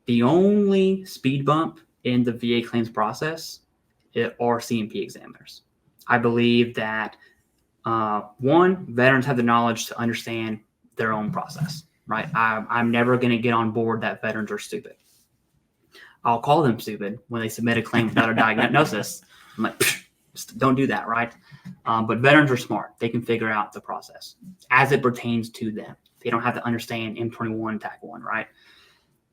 The only speed bump in the VA claims process are C&P examiners. I believe that one, veterans have the knowledge to understand their own process, right? I'm never going to get on board that veterans are stupid. I'll call them stupid when they submit a claim without a diagnosis. I'm like, just don't do that, right? But veterans are smart. They can figure out the process as it pertains to them. They don't have to understand M21 TAC 1, right?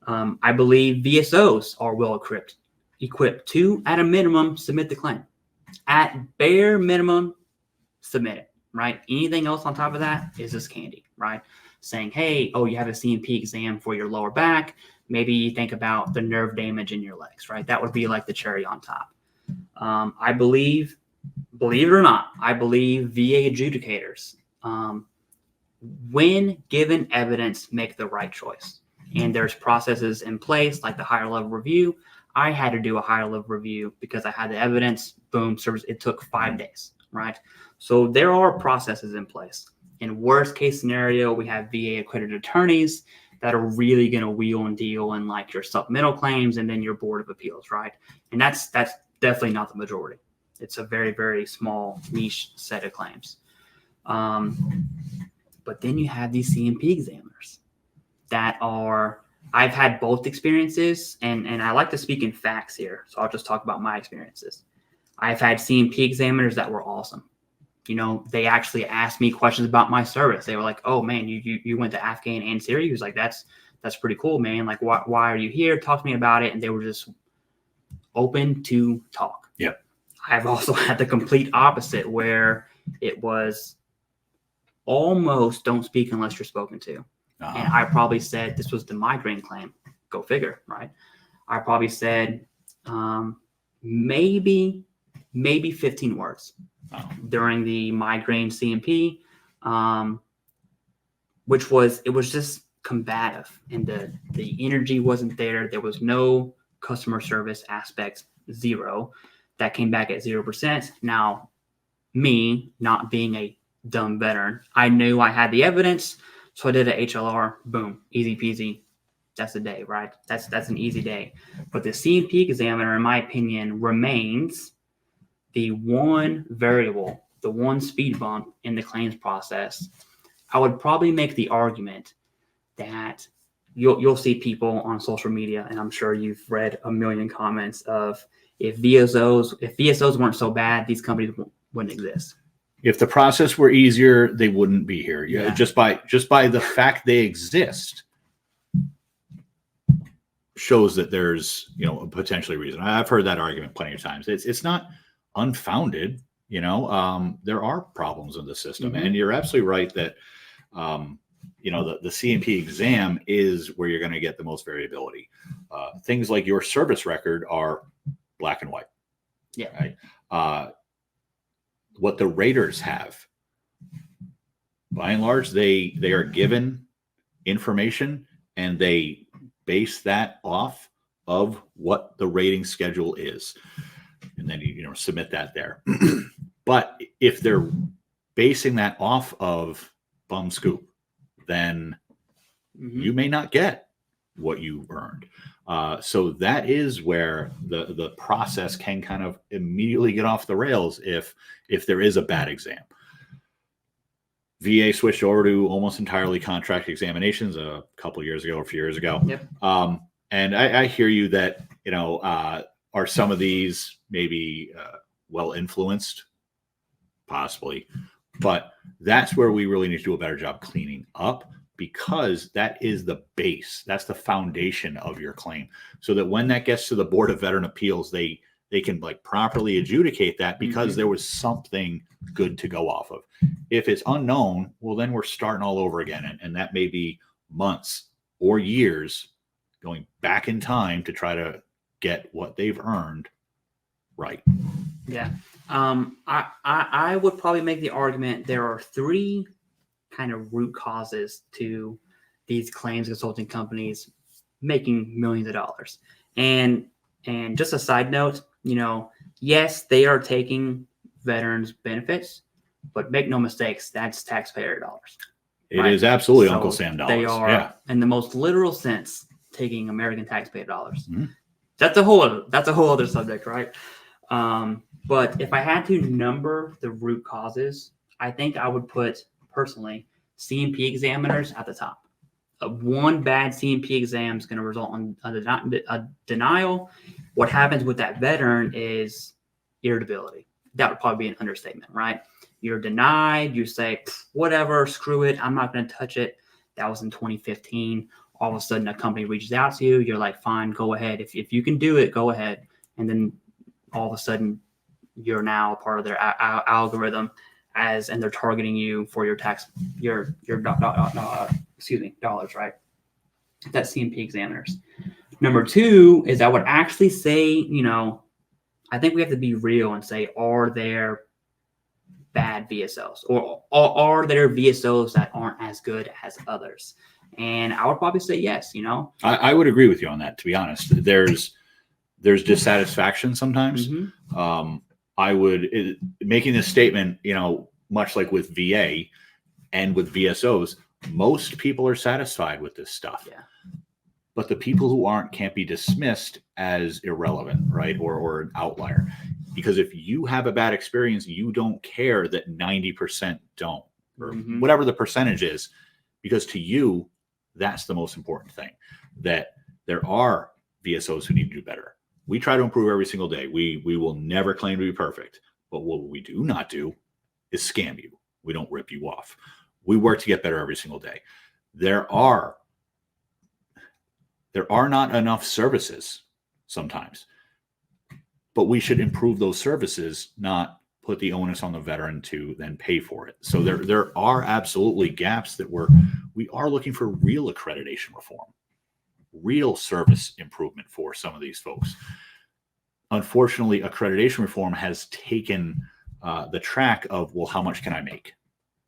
I believe VSOs are well equipped to, at a minimum, submit the claim. At bare minimum, submit it, right? Anything else on top of that is just candy, right? Saying, hey, oh, you have a C&P exam for your lower back. Maybe you think about the nerve damage in your legs, right? That would be like the cherry on top. I believe it or not, I believe VA adjudicators, when given evidence, make the right choice. And there's processes in place like the higher level review. I had to do a higher level review because I had the evidence. Boom, service. It took 5 days, right? So there are processes in place. In worst case scenario, we have VA accredited attorneys that are really going to wheel and deal in like your supplemental claims and then your board of appeals, right? And that's definitely not the majority. It's a very, very small niche set of claims. But then you have these C&P examiners that are, I've had both experiences, and I like to speak in facts here, so I'll just talk about my experiences. I've had C&P examiners that were awesome. You know, they actually asked me questions about my service. They were like, "Oh man, you went to Afghan and Syria." He was like, "That's pretty cool, man. Like, why are you here? Talk to me about it." And they were just open to talk. Yeah. I've also had the complete opposite, where it was almost don't speak unless you're spoken to. And I probably said, this was the migraine claim. Go figure, right? I probably said maybe 15 words during the migraine C&P, which was, it was just combative, and the energy wasn't there. There was no customer service aspect, zero. That came back at 0%. Now, me not being a dumb veteran, I knew I had the evidence. So I did an HLR, boom, easy peasy. That's a day, right? That's an easy day. But the C&P examiner, in my opinion, remains the one variable, the one speed bump in the claims process. I would probably make the argument that you'll see people on social media, and I'm sure you've read a million comments of, if VSOs weren't so bad, these companies wouldn't exist. If the process were easier, they wouldn't be here. Yeah. Just by the fact they exist shows that there's, a potentially reason. I've heard that argument plenty of times. It's not unfounded. There are problems in the system, and you're absolutely right that the C&P exam is where you're going to get the most variability. Things like your service record are black and white. Yeah. Right. What the raters have, by and large, they are given information and they base that off of what the rating schedule is, and then you submit that there. But if they're basing that off of bum scoop, then you may not get what you earned. So that is where the process can kind of immediately get off the rails if there is a bad exam. VA switched over to almost entirely contract examinations a couple of years ago, or a few years ago. Yep. And I hear you that, are some of these maybe well influenced? Possibly. But that's where we really need to do a better job cleaning up, because that is the base. That's the foundation of your claim. So that when that gets to the Board of Veteran Appeals, they can properly adjudicate that, because there was something good to go off of. If it's unknown, well, then we're starting all over again. And that may be months or years going back in time to try to get what they've earned right. Yeah. I would probably make the argument there are 3 kind of root causes to these claims consulting companies making millions of dollars. And just a side note, yes, they are taking veterans benefits, but make no mistakes, that's taxpayer dollars. It is absolutely Uncle Sam dollars. They are, in the most literal sense, taking American taxpayer dollars. Mhm. That's a whole other subject, right? But if I had to number the root causes, I think I would put personally CMP examiners at the top. One bad CMP exam is going to result in a denial. What happens with that veteran is irritability. That would probably be an understatement, right? You're denied. You say, whatever, screw it. I'm not going to touch it. That was in 2015. All of a sudden, a company reaches out to you. You're like, fine, go ahead. If you can do it, go ahead. And then all of a sudden, you're now a part of their algorithm, and they're targeting you for your dollars, right? That's CMP examiners. Number two is I would actually say, I think we have to be real and say, are there bad VSOs, or are there VSOs that aren't as good as others? And I would probably say yes. I would agree with you on that. To be honest, there's dissatisfaction sometimes. Mm-hmm. Making this statement, much like with VA and with VSOs, most people are satisfied with this stuff. Yeah. But the people who aren't can't be dismissed as irrelevant, right? Or an outlier. Because if you have a bad experience, you don't care that 90% don't, or Mm-hmm. whatever the percentage is, because to you, that's the most important thing. That there are VSOs who need to do better. We try to improve every single day. We will never claim to be perfect. But what we do not do is scam you. We don't rip you off. We work to get better every single day. There are not enough services sometimes, but we should improve those services, not put the onus on the veteran to then pay for it. So there are absolutely gaps that we are looking for real accreditation reform, real service improvement for some of these folks. Unfortunately, accreditation reform has taken the track of, well, how much can I make?